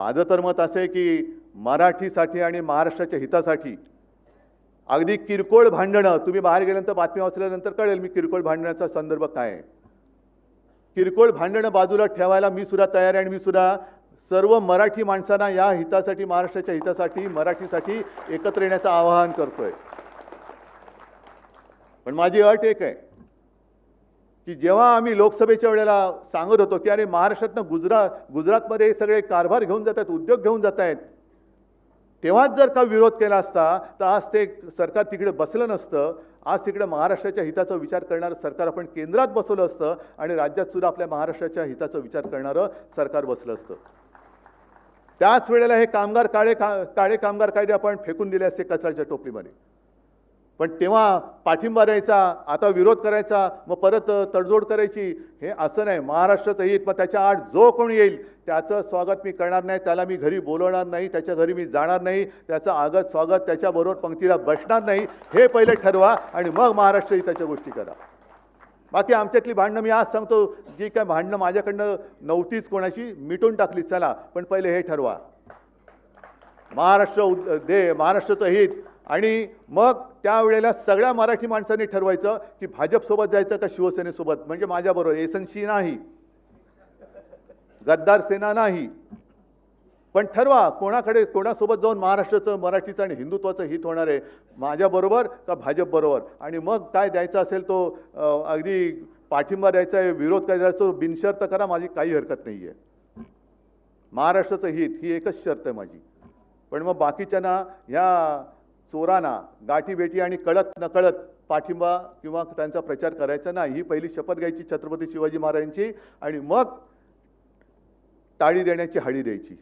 माझं तर मत असं आहे की मराठीसाठी आणि महाराष्ट्राच्या हितासाठी अगदी किरकोळ भांडणं, तुम्ही बाहेर गेल्यानंतर बातमी वाचल्यानंतर कळेल मी किरकोळ भांडण्याचा संदर्भ काय आहे. किरकोळ भांडणं बाजूला ठेवायला मी सुद्धा तयार आहे आणि मी सुद्धा सर्व मराठी माणसांना या हितासाठी, महाराष्ट्राच्या हितासाठी, मराठीसाठी एकत्र येण्याचं आवाहन करतोय. पण माझी अट एक आहे की जेव्हा आम्ही लोकसभेच्या वेळेला सांगत होतो की अरे महाराष्ट्रातनं गुजरातमध्ये सगळे कारभार घेऊन जात आहेत, उद्योग घेऊन जात आहेत, तेव्हाच जर का विरोध केला असता तर आज ते सरकार तिकडे बसलं नसतं. आज तिकडे महाराष्ट्राच्या हिताचा विचार करणारं सरकार आपण केंद्रात बसवलं असतं आणि राज्यात सुद्धा आपल्या महाराष्ट्राच्या हिताचा विचार करणारं सरकार बसलं असतं. त्याच वेळेला हे काळे कामगार कायदे आपण फेकून दिले असते कचऱ्याच्या टोपलीमध्ये. पण तेव्हा पाठिंबा द्यायचा, आता विरोध करायचा, मग परत तडजोड करायची, हे असं नाही. महाराष्ट्राचं हित, मग त्याच्या आड जो कोणी येईल त्याचं स्वागत मी करणार नाही, त्याला मी घरी बोलवणार नाही, त्याच्या घरी मी जाणार नाही, त्याचं आगत स्वागत, त्याच्याबरोबर पंक्तीला बसणार नाही, हे पहिले ठरवा आणि मग महाराष्ट्र हिताच्या गोष्टी करा. बाकी आमच्यातली भांडणं मी आज सांगतो, जी काय भांडणं माझ्याकडनं नव्हतीच कोणाशी, मिटून टाकली. चला, पण पहिले हे ठरवा, महाराष्ट्राचं हित. आणि मग त्यावेळेला सगळ्या मराठी माणसांनी ठरवायचं की भाजपसोबत जायचं का शिवसेनेसोबत, म्हणजे माझ्याबरोबर एसएनसी नाही, गद्दार सेना नाही, पण ठरवा कोणासोबत जाऊन महाराष्ट्राचं, मराठीचं आणि हिंदुत्वाचं हित होणार आहे, माझ्याबरोबर का भाजपबरोबर. आणि मग काय द्यायचा असेल तो अगदी पाठिंबा द्यायचा आहे, विरोध करायचा तो बिनशर्त करा, माझी काही हरकत नाही आहे. महाराष्ट्राचं हित ही एकच शर्त आहे माझी. पण मग बाकीच्यांना, ह्या चोरांना गाठी भेटी आणि कळत नकळत पाठिंबा किंवा त्यांचा प्रचार करायचा नाही. ही पहिली शपथ घ्यायची छत्रपती शिवाजी महाराजांची आणि मग टाळी देण्याची हळी द्यायची.